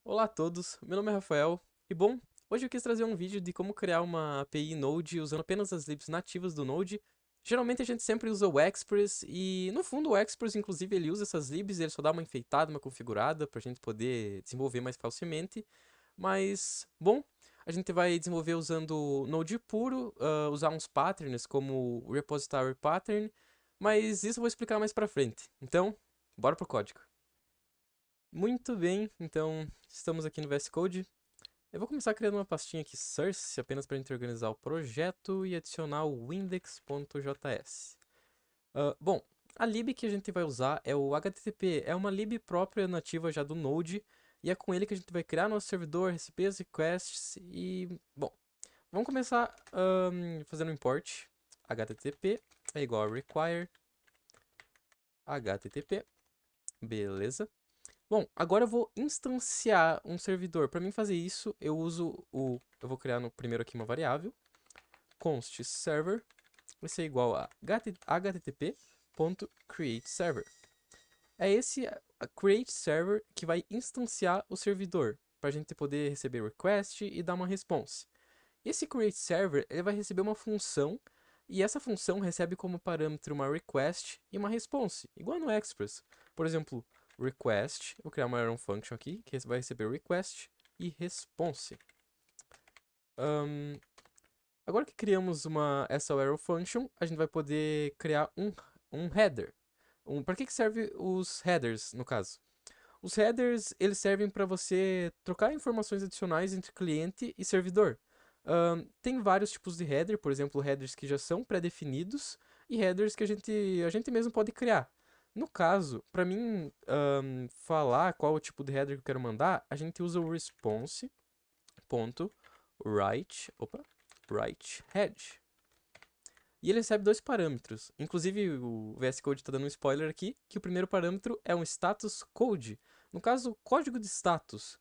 Olá a todos, meu nome é Rafael e bom, hoje eu quis trazer um vídeo de como criar uma API Node usando apenas as libs nativas do Node. Geralmente a gente sempre usa o Express e no fundo o Express inclusive ele usa essas libs, ele só dá uma enfeitada, uma configurada para a gente poder desenvolver mais facilmente. Mas bom, a gente vai desenvolver usando o Node puro, usar uns patterns como o repository pattern, mas isso eu vou explicar mais para frente. Então, bora pro código. Muito bem, então estamos aqui no VS Code. Eu vou começar criando uma pastinha aqui source, apenas para a gente organizar o projeto e adicionar o index.js. Bom, a lib que a gente vai usar é o HTTP, é uma lib própria nativa já do Node, e é com ele que a gente vai criar nosso servidor, receber as requests e... Bom, vamos começar fazendo um import. HTTP é igual a require HTTP, beleza. Bom, agora eu vou instanciar um servidor. Para mim fazer isso, eu vou criar no primeiro aqui uma variável, const server, vai ser igual a http.createServer. É esse a create server que vai instanciar o servidor, para a gente poder receber request e dar uma response. Esse create server, ele vai receber uma função, e essa função recebe como parâmetro uma request e uma response, igual no Express. Por exemplo, request, vou criar uma arrow function aqui, que vai receber request e response. Agora que criamos essa arrow function, a gente vai poder criar um header. Para que serve os headers, no caso? Os headers, eles servem para você trocar informações adicionais entre cliente e servidor. Tem vários tipos de header, por exemplo, headers que já são pré-definidos e headers que a gente mesmo pode criar. No caso, para mim falar qual o tipo de header que eu quero mandar, a gente usa o response.write e ele recebe dois parâmetros. Inclusive, o VS Code está dando um spoiler aqui, que o primeiro parâmetro é um status code. No caso, código de status.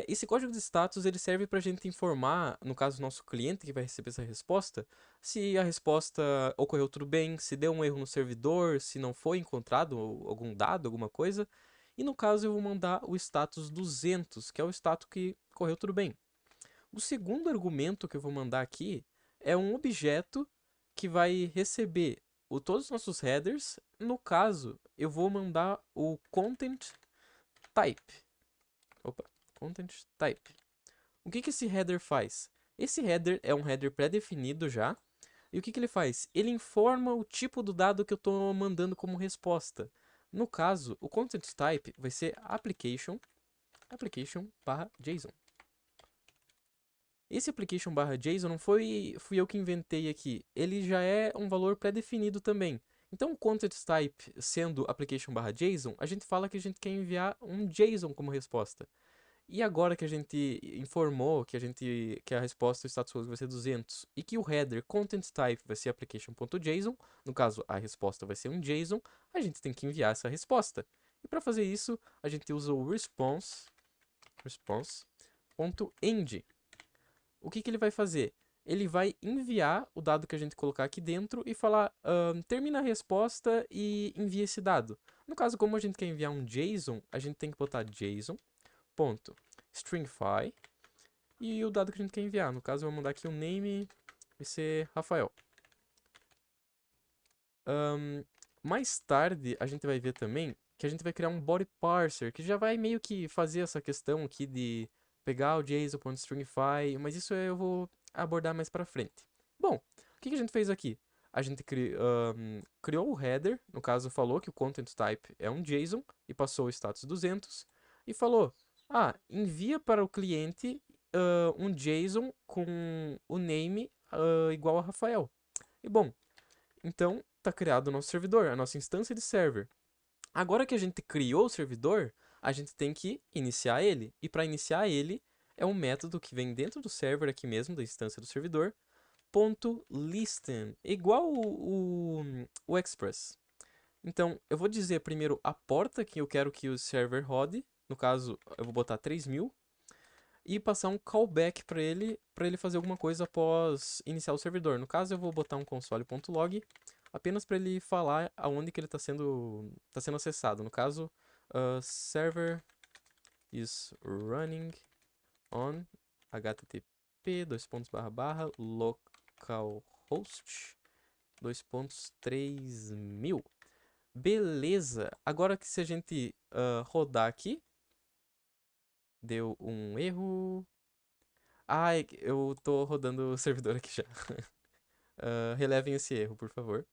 Esse código de status ele serve para a gente informar, no caso, o nosso cliente que vai receber essa resposta, se a resposta ocorreu tudo bem, se deu um erro no servidor, se não foi encontrado algum dado, alguma coisa. E no caso, eu vou mandar o status 200, que é o status que correu tudo bem. O segundo argumento que eu vou mandar aqui é um objeto que vai receber todos os nossos headers. No caso, eu vou mandar o content type. Opa, content type. O que esse header faz? Esse header é um header pré-definido já. E o que ele faz? Ele informa o tipo do dado que eu estou mandando como resposta. No caso, o content type vai ser application/JSON. Esse application/JSON não fui eu que inventei aqui. Ele já é um valor pré-definido também. Então, o content type sendo application/JSON, a gente fala que a gente quer enviar um JSON como resposta. E agora que a gente informou que a resposta do status code vai ser 200 e que o header content type vai ser application.json, no caso a resposta vai ser um JSON, a gente tem que enviar essa resposta. E para fazer isso, a gente usa o response.end. O que ele vai fazer? Ele vai enviar o dado que a gente colocar aqui dentro e falar, termina a resposta e envia esse dado. No caso, como a gente quer enviar um JSON, a gente tem que botar JSON.stringify e o dado que a gente quer enviar. No caso, eu vou mandar aqui um name, vai ser Rafael. Mais tarde, a gente vai ver também que a gente vai criar um body parser, que já vai meio que fazer essa questão aqui de pegar o JSON.stringify, mas isso eu vou abordar mais pra frente. Bom, o que a gente fez aqui? A gente criou o header, no caso falou que o content type é um JSON e passou o status 200 e falou, envia para o cliente um JSON com o name igual a Rafael. E bom, então está criado o nosso servidor, a nossa instância de server. Agora que a gente criou o servidor, a gente tem que iniciar ele. E para iniciar ele, é um método que vem dentro do server aqui mesmo, da instância do servidor, .listen, igual o Express. Então, eu vou dizer primeiro a porta que eu quero que o server rode. No caso, eu vou botar 3000. E passar um callback para ele fazer alguma coisa após iniciar o servidor. No caso, eu vou botar um console.log apenas para ele falar aonde que ele está sendo acessado. No caso, server is running on http://localhost 3000. Beleza. Agora que se a gente rodar aqui, deu um erro. Ai, eu tô rodando o servidor aqui já. Relevem esse erro, por favor.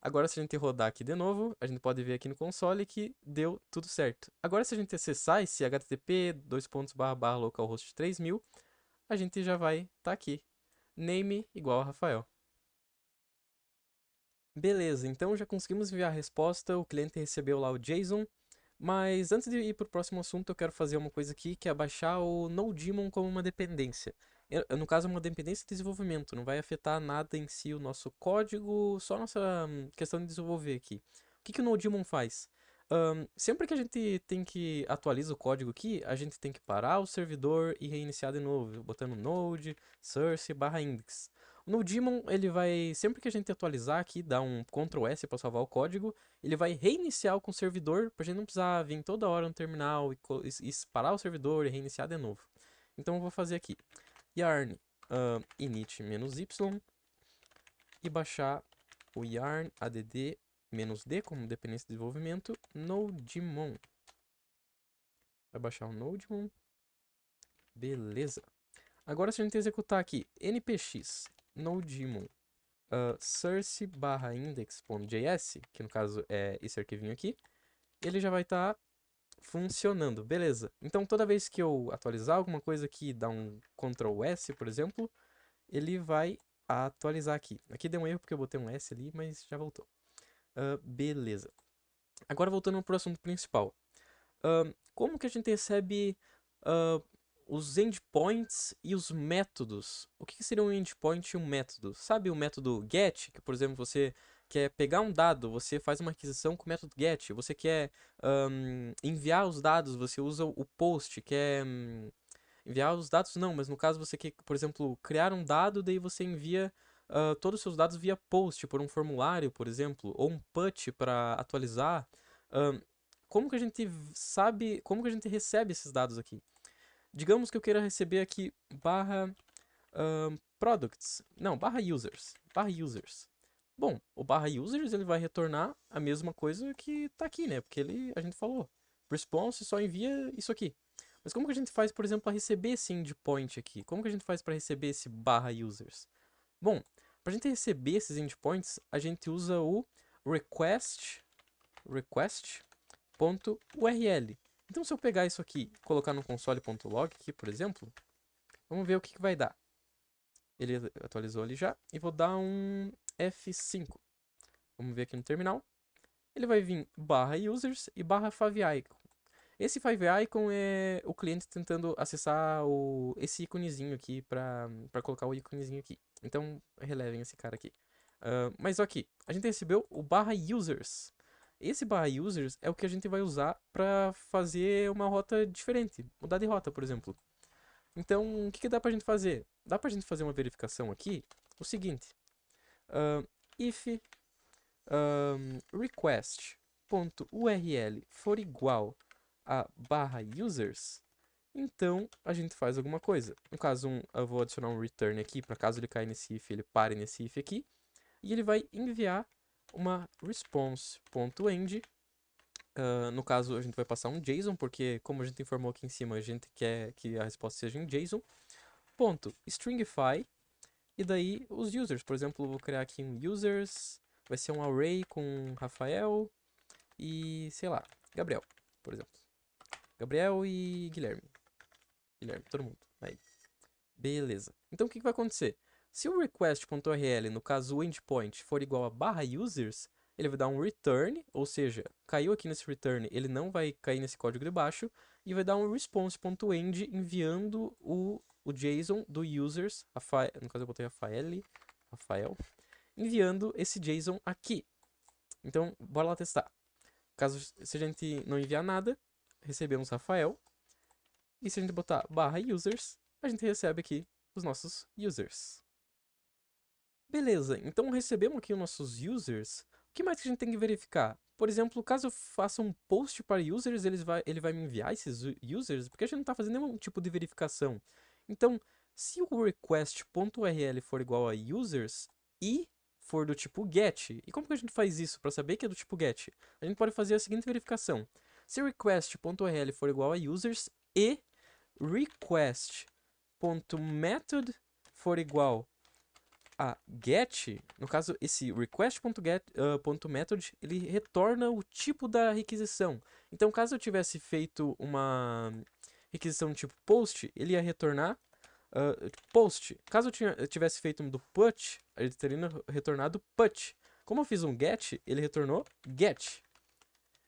Agora, se a gente rodar aqui de novo, a gente pode ver aqui no console que deu tudo certo. Agora, se a gente acessar esse http://localhost 3000, a gente já vai estar aqui. Name igual a Rafael. Beleza, então já conseguimos enviar a resposta, o cliente recebeu lá o JSON. Mas antes de ir para o próximo assunto, eu quero fazer uma coisa aqui, que é baixar o NodeDemon como uma dependência. No caso, é uma dependência de desenvolvimento, não vai afetar nada em si o nosso código, só a nossa questão de desenvolver aqui. O que o NodeDemon faz? Sempre que a gente tem que atualizar o código aqui, a gente tem que parar o servidor e reiniciar de novo, botando node, source/index. O NodeDemon, ele vai, sempre que a gente atualizar aqui, dar um Ctrl S para salvar o código, ele vai reiniciar com o servidor, pra gente não precisar vir toda hora no terminal e parar o servidor e reiniciar de novo. Então eu vou fazer aqui yarn init-y e baixar o yarn add-d como dependência de desenvolvimento NodeDemon. Vai baixar o NodeDemon. Beleza. Agora se a gente executar aqui npx NodeDemon source/index.js, que no caso é esse arquivinho aqui, ele já vai estar funcionando, beleza. Então toda vez que eu atualizar alguma coisa aqui, dar um Ctrl S, por exemplo, ele vai atualizar aqui. Aqui deu um erro porque eu botei um S ali, mas já voltou. Beleza. Agora voltando para o assunto principal. Como que a gente recebe os endpoints e os métodos? O que seria um endpoint e um método? Sabe o método get, que por exemplo você quer pegar um dado, você faz uma aquisição com o método get. Você quer enviar os dados, você usa o post. Quer enviar os dados? Não, mas no caso você quer, por exemplo, criar um dado, daí você envia todos os seus dados via post, por um formulário, por exemplo, ou um put para atualizar. Como que a gente sabe, como que a gente recebe esses dados aqui? Digamos que eu queira receber aqui /products, não, /users. Bom, o /users ele vai retornar a mesma coisa que tá aqui, né? Porque a gente falou, response só envia isso aqui. Mas como que a gente faz, por exemplo, para receber esse endpoint aqui? Como que a gente faz para receber esse /users? Bom, para a gente receber esses endpoints, a gente usa o request.url. Então, se eu pegar isso aqui e colocar no console.log aqui, por exemplo, vamos ver o que vai dar. Ele atualizou ali já. E vou dar um F5. Vamos ver aqui no terminal. Ele vai vir /users e /favicon. Esse favicon é o cliente tentando acessar esse íconezinho aqui para colocar o íconezinho aqui. Então, relevem esse cara aqui. Mas aqui, a gente recebeu o /users. Esse /users é o que a gente vai usar para fazer uma rota diferente, mudar de rota, por exemplo. Então, o que dá pra gente fazer? Dá pra gente fazer uma verificação aqui, o seguinte. If request.url for igual a /users, então a gente faz alguma coisa. No caso, eu vou adicionar um return aqui, para caso ele caia nesse if, ele pare nesse if aqui. E ele vai enviar uma response.end. No caso, a gente vai passar um JSON, porque como a gente informou aqui em cima, a gente quer que a resposta seja em JSON. .stringify. E daí os users. Por exemplo, eu vou criar aqui um users. Vai ser um array com Rafael e, sei lá, Gabriel, por exemplo. Gabriel e Guilherme. Guilherme, todo mundo. Aí. Beleza. Então o que vai acontecer? Se o request.url, no caso o endpoint, for igual a /users, ele vai dar um return, ou seja, caiu aqui nesse return, ele não vai cair nesse código de baixo, e vai dar um response.end enviando o JSON do users, no caso eu botei Rafael, enviando esse JSON aqui. Então, bora lá testar. Caso se a gente não enviar nada, recebemos Rafael, e se a gente botar /users, a gente recebe aqui os nossos users. Beleza, então recebemos aqui os nossos users. O que mais que a gente tem que verificar? Por exemplo, caso eu faça um post para users, ele vai me enviar esses users, porque a gente não está fazendo nenhum tipo de verificação. Então, se o request.url for igual a users e for do tipo get, e como que a gente faz isso para saber que é do tipo get? A gente pode fazer a seguinte verificação. Se request.url for igual a users e request.method for igual a get, no caso esse request.get.method, ele retorna o tipo da requisição. Então, caso eu tivesse feito uma requisição tipo post, ele ia retornar post. Caso eu tivesse feito um do put, ele teria retornado put. Como eu fiz um get, ele retornou get.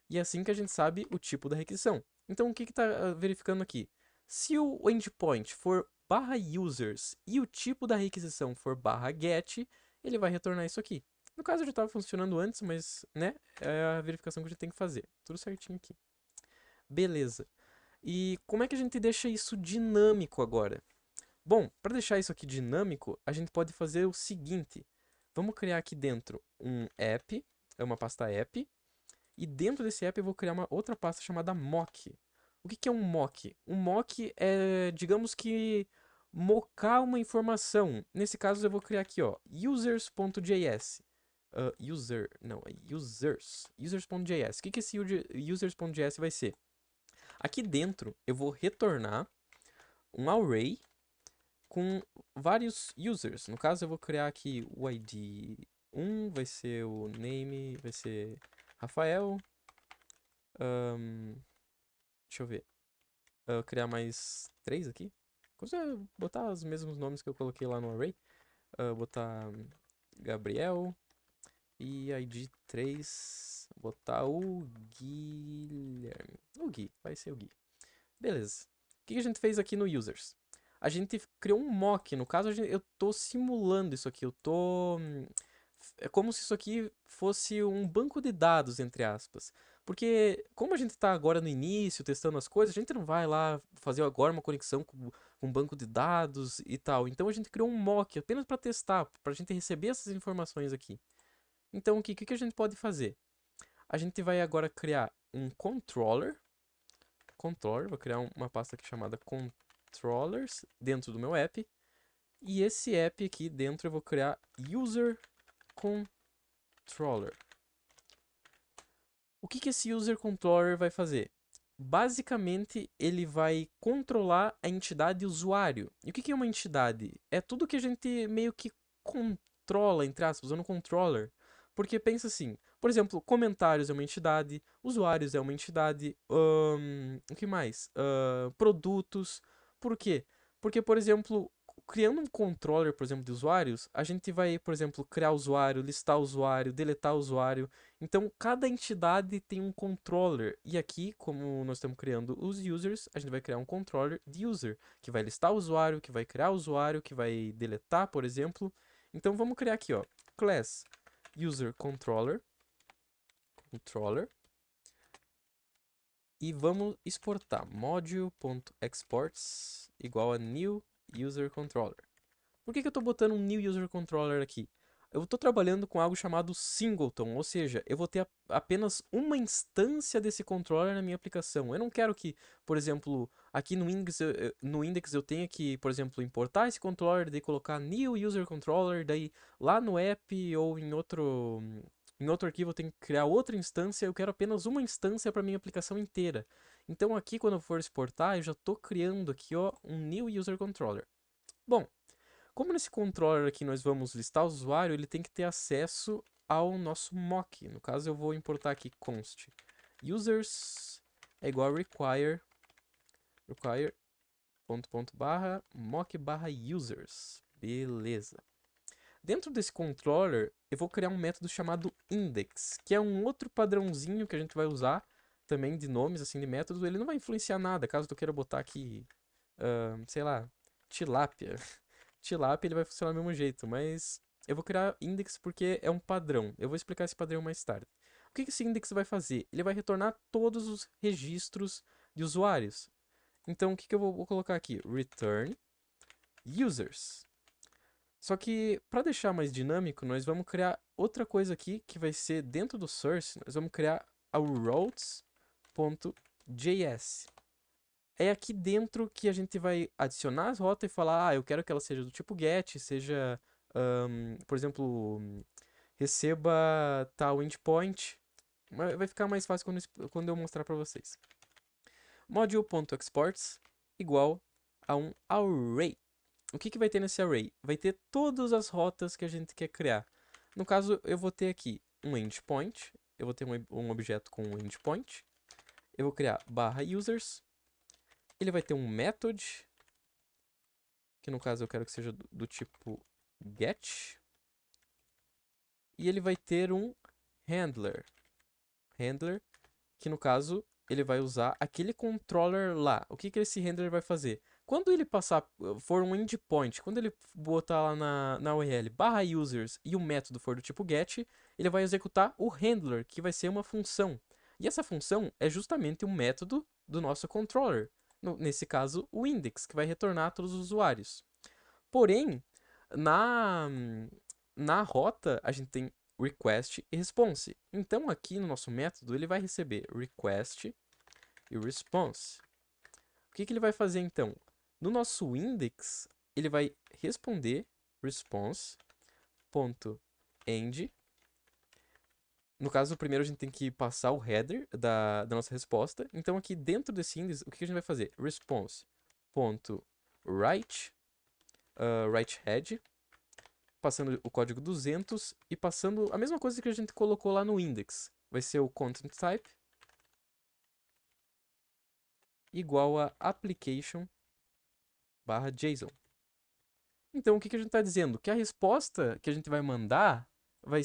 E é assim que a gente sabe o tipo da requisição. Então, o que está verificando aqui? Se o endpoint for /users e o tipo da requisição for /get, ele vai retornar isso aqui. No caso, já estava funcionando antes, mas né, é a verificação que a gente tem que fazer. Tudo certinho aqui. Beleza. E como é que a gente deixa isso dinâmico agora? Bom, para deixar isso aqui dinâmico, a gente pode fazer o seguinte. Vamos criar aqui dentro um app, é uma pasta app, e dentro desse app eu vou criar uma outra pasta chamada mock. O que é um mock? Um mock é, digamos que, mocar uma informação. Nesse caso eu vou criar aqui, ó, users.js. Users.js. O que esse users.js vai ser? Aqui dentro eu vou retornar um array com vários users. No caso eu vou criar aqui o ID 1, vai ser o name, vai ser Rafael. Deixa eu ver. Criar mais 3 aqui. Consigo botar os mesmos nomes que eu coloquei lá no array. Botar Gabriel. E ID 3. Botar o Guilherme. O Gui, vai ser o Gui. Beleza. O que a gente fez aqui no users? A gente criou um mock. No caso, eu tô simulando isso aqui. É como se isso aqui fosse um banco de dados, entre aspas. Porque, como a gente está agora no início, testando as coisas, a gente não vai lá fazer agora uma conexão com um banco de dados e tal. Então a gente criou um mock apenas para testar, para a gente receber essas informações aqui. Então o que a gente pode fazer? A gente vai agora criar um controller. Vou criar uma pasta aqui chamada controllers dentro do meu app. E esse app aqui dentro eu vou criar user controller. O que esse user controller vai fazer? Basicamente, ele vai controlar a entidade usuário. E o que é uma entidade? É tudo que a gente meio que controla, entre aspas, usando controller. Porque pensa assim, por exemplo, comentários é uma entidade, usuários é uma entidade, o que mais? Produtos. Por quê? Porque, por exemplo, criando um controller, por exemplo, de usuários, a gente vai, por exemplo, criar usuário, listar usuário, deletar usuário. Então, cada entidade tem um controller. E aqui, como nós estamos criando os users, a gente vai criar um controller de user, que vai listar o usuário, que vai criar o usuário, que vai deletar, por exemplo. Então, vamos criar aqui, ó, class user controller. E vamos exportar module.exports igual a new user controller. Por que eu estou botando um new user controller aqui? Eu estou trabalhando com algo chamado singleton, ou seja, eu vou ter apenas uma instância desse controller na minha aplicação. Eu não quero que, por exemplo, aqui no index eu tenha que, por exemplo, importar esse controller, daí colocar new user controller, daí lá no app ou em outro arquivo eu tenho que criar outra instância, eu quero apenas uma instância para minha aplicação inteira. Então aqui quando eu for exportar, eu já estou criando aqui ó, um new user controller. Bom, como nesse controller aqui nós vamos listar o usuário, ele tem que ter acesso ao nosso mock. No caso, eu vou importar aqui const users é igual a require mock barra users. Beleza. Dentro desse controller, eu vou criar um método chamado index, que é um outro padrãozinho que a gente vai usar também de nomes, assim, de métodos. Ele não vai influenciar nada, caso tu queira botar aqui, sei lá, tilápia. Tilápia ele vai funcionar do mesmo jeito, mas eu vou criar index porque é um padrão. Eu vou explicar esse padrão mais tarde. O que esse index vai fazer? Ele vai retornar todos os registros de usuários. Então, o que eu vou colocar aqui? Return users. Só que, para deixar mais dinâmico, nós vamos criar outra coisa aqui, que vai ser dentro do source, nós vamos criar a routes.js. É aqui dentro que a gente vai adicionar as rotas e falar, eu quero que ela seja do tipo get, seja, por exemplo, receba tal endpoint. Vai ficar mais fácil quando eu mostrar para vocês. Module.exports igual a um array. O que vai ter nesse array? Vai ter todas as rotas que a gente quer criar. No caso, eu vou ter aqui um endpoint. Eu vou ter um objeto com um endpoint. Eu vou criar /users. Ele vai ter um method, que no caso eu quero que seja do tipo get. E ele vai ter um handler. Handler, que no caso ele vai usar aquele controller lá. O que esse handler vai fazer? Quando ele for um endpoint, quando ele botar lá na URL /users e o método for do tipo get, ele vai executar o handler, que vai ser uma função. E essa função é justamente um método do nosso controller. Nesse caso, o index, que vai retornar a todos os usuários. Porém, na rota, a gente tem request e response. Então, aqui no nosso método, ele vai receber request e response. O que ele vai fazer, então? No nosso index, ele vai responder response.end. No caso, primeiro a gente tem que passar o header da nossa resposta. Então, aqui dentro desse index, o que a gente vai fazer? Response.write, write-head, passando o código 200 e passando a mesma coisa que a gente colocou lá no index. Vai ser o content type igual a application/json. Então, o que a gente está dizendo? Que a resposta que a gente vai mandar vai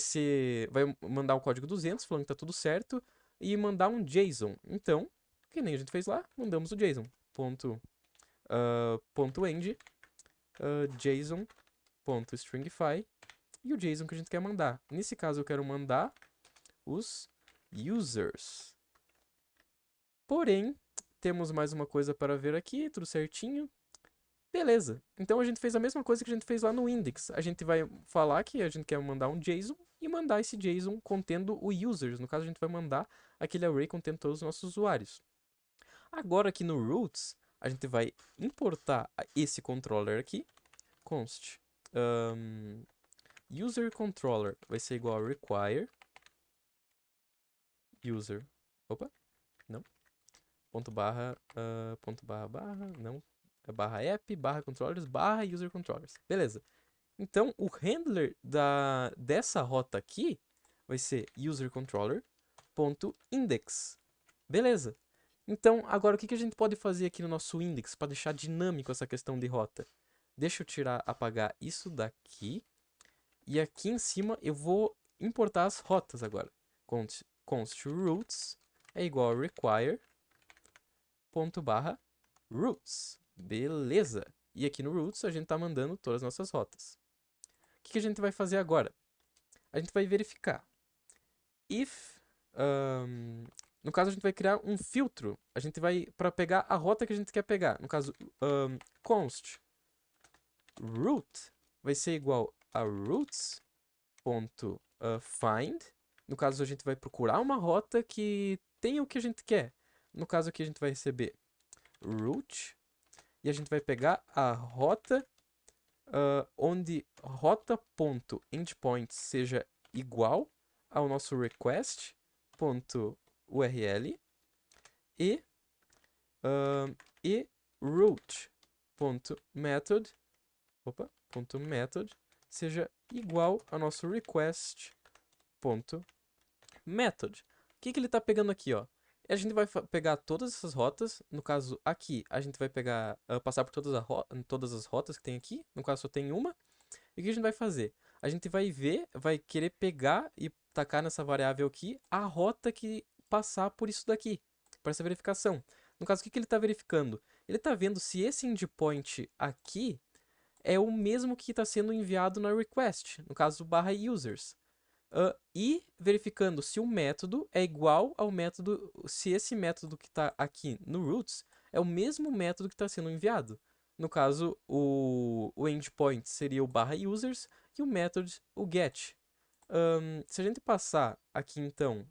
mandar o código 200 falando que está tudo certo e mandar um JSON. Então, que nem a gente fez lá, mandamos o JSON. End, JSON.stringify e o JSON que a gente quer mandar. Nesse caso, eu quero mandar os users. Porém, temos mais uma coisa para ver aqui, tudo certinho. Beleza, então a gente fez a mesma coisa que a gente fez lá no index. A gente vai falar que a gente quer mandar um JSON e mandar esse JSON contendo o users. No caso, a gente vai mandar aquele array contendo todos os nossos usuários. Agora aqui no roots, a gente vai importar esse controller aqui, const user controller vai ser igual a require user, não, não, barra app, barra controllers, barra user controllers. Beleza. Então, o handler dessa rota aqui vai ser userController.index. Beleza. Então, agora o que a gente pode fazer aqui no nosso index para deixar dinâmico essa questão de rota? Deixa eu apagar isso daqui. E aqui em cima eu vou importar as rotas agora. Const routes é igual a require ./roots. Beleza. E aqui no roots a gente está mandando todas as nossas rotas. O que a gente vai fazer agora? A gente vai verificar. If, no caso a gente vai criar um filtro. A gente vai para pegar a rota que a gente quer pegar. No caso, const root vai ser igual a routes.find. No caso a gente vai procurar uma rota que tenha o que a gente quer. No caso aqui a gente vai receber route e a gente vai pegar a rota onde rota.endpoint seja igual ao nosso request.url e route.method seja igual ao nosso request.method. O que ele está pegando aqui, ó? A gente vai pegar todas essas rotas. No caso, aqui, a gente vai passar por todas as rotas que tem aqui. No caso, só tem uma. E o que a gente vai fazer? A gente vai querer pegar e tacar nessa variável aqui a rota que passar por isso daqui, para essa verificação. No caso, o que ele está verificando? Ele está vendo se esse endpoint aqui é o mesmo que está sendo enviado na request, no caso, /users. E verificando se o método é igual ao método, se esse método que está aqui no roots é o mesmo método que está sendo enviado. No caso, o endpoint seria o barra users e o method o get. Se a gente passar aqui então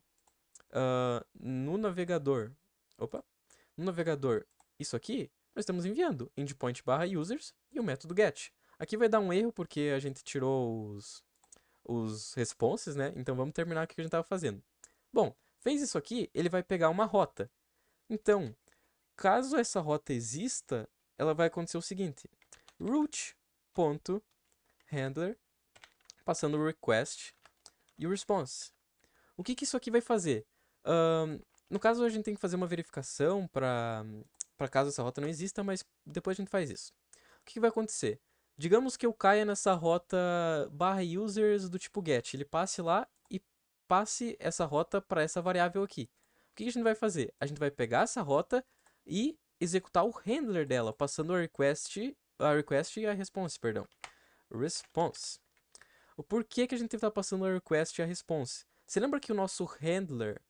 no navegador, opa, no navegador isso aqui, nós estamos enviando endpoint barra users e o método get. Aqui vai dar um erro porque a gente tirou os responses, né? Então vamos terminar o que a gente estava fazendo. Bom, fez isso aqui, ele vai pegar uma rota. Então, caso essa rota exista, ela vai acontecer o seguinte: root.handler, passando o request e o response. O que isso aqui vai fazer? No caso, a gente tem que fazer uma verificação para caso essa rota não exista, mas depois a gente faz isso. O que vai acontecer? Digamos que eu caia nessa rota barra users do tipo get. Ele passe lá e passe essa rota para essa variável aqui. O que a gente vai fazer? A gente vai pegar essa rota e executar o handler dela, passando a request e a response, perdão. Response. O porquê que a gente está passando a request e a response? Você lembra que o nosso handler,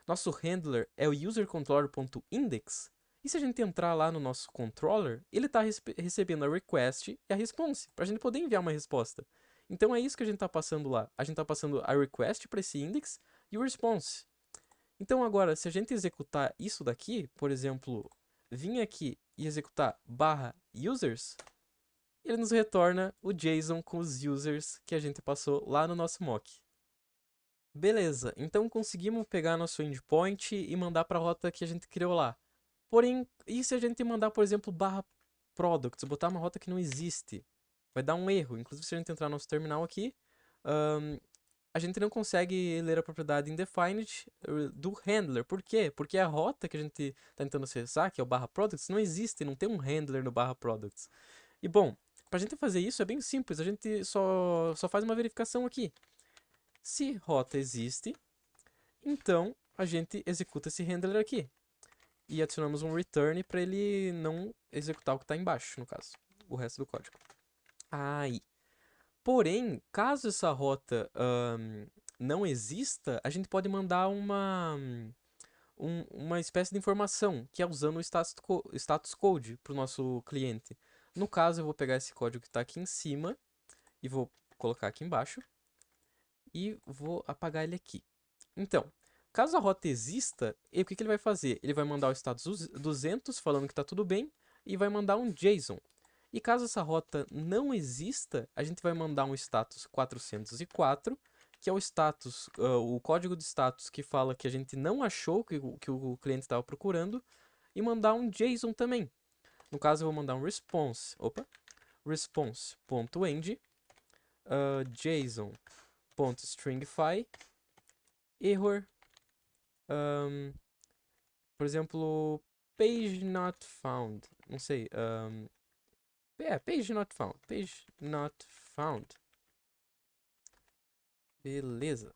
nosso handler é o userController.index? E se a gente entrar lá no nosso controller, ele está recebendo a request e a response, para a gente poder enviar uma resposta. Então é isso que a gente está passando lá. A gente está passando a request para esse index e o response. Então agora, se a gente executar isso daqui, por exemplo, vir aqui e executar barra users, ele nos retorna o JSON com os users que a gente passou lá no nosso mock. Beleza, então conseguimos pegar nosso endpoint e mandar para a rota que a gente criou lá. Porém, e se a gente mandar, por exemplo, barra products, botar uma rota que não existe? Vai dar um erro. Inclusive, se a gente entrar no nosso terminal aqui, a gente não consegue ler a propriedade indefined do handler. Por quê? Porque a rota que a gente está tentando acessar, que é o barra products, não existe, não tem um handler no barra products. E bom, para a gente fazer isso é bem simples, a gente só faz uma verificação aqui. Se rota existe, então a gente executa esse handler aqui. E adicionamos um return para ele não executar o que está embaixo, no caso, o resto do código. Aí. Porém, caso essa rota não exista, a gente pode mandar uma espécie de informação, que é usando o status code para o nosso cliente. No caso, eu vou pegar esse código que está aqui em cima e vou colocar aqui embaixo e vou apagar ele aqui. Então, caso a rota exista, o que ele vai fazer? Ele vai mandar o status 200 falando que está tudo bem e vai mandar um JSON. E caso essa rota não exista, a gente vai mandar um status 404, que é o status, o código de status que fala que a gente não achou que o cliente estava procurando, e mandar um JSON também. No caso, eu vou mandar um response.end, JSON.stringify, error, por exemplo, page not found, não sei, page not found, page not found. Beleza.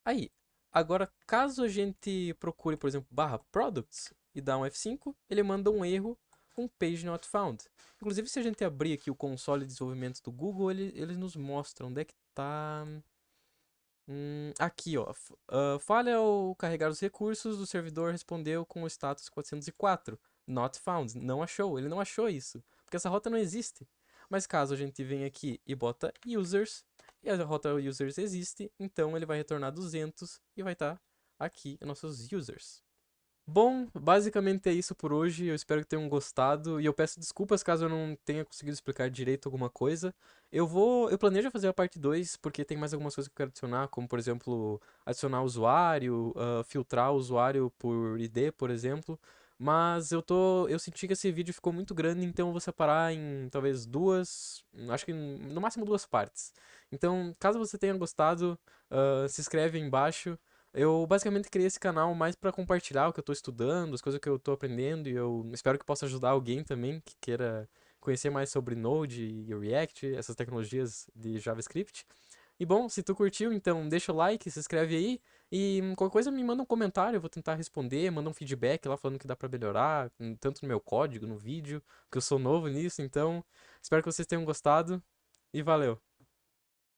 Aí, agora caso a gente procure, por exemplo, barra products e dá um F5, ele manda um erro com page not found. Inclusive, se a gente abrir aqui o console de desenvolvimento do Google, ele nos mostra onde é que tá. Aqui, ó. Falha ao carregar os recursos, o servidor respondeu com o status 404. Not found. Não achou. Ele não achou isso. Porque essa rota não existe. Mas caso a gente venha aqui e bota users, e a rota users existe, então ele vai retornar 200 e vai estar aqui nossos users. Bom, basicamente é isso por hoje. Eu espero que tenham gostado. E eu peço desculpas caso eu não tenha conseguido explicar direito alguma coisa. Eu planejo fazer a parte 2 porque tem mais algumas coisas que eu quero adicionar, como por exemplo, adicionar usuário, filtrar o usuário por ID, por exemplo. Mas eu senti que esse vídeo ficou muito grande, então eu vou separar em talvez duas, acho que no máximo duas partes. Então, caso você tenha gostado, se inscreve aí embaixo. Eu basicamente criei esse canal mais para compartilhar o que eu tô estudando, as coisas que eu tô aprendendo, e eu espero que possa ajudar alguém também que queira conhecer mais sobre Node e React, essas tecnologias de JavaScript. E bom, se tu curtiu, então deixa o like, se inscreve aí e qualquer coisa me manda um comentário, eu vou tentar responder, manda um feedback lá falando que dá para melhorar, tanto no meu código, no vídeo, porque eu sou novo nisso, então espero que vocês tenham gostado e valeu.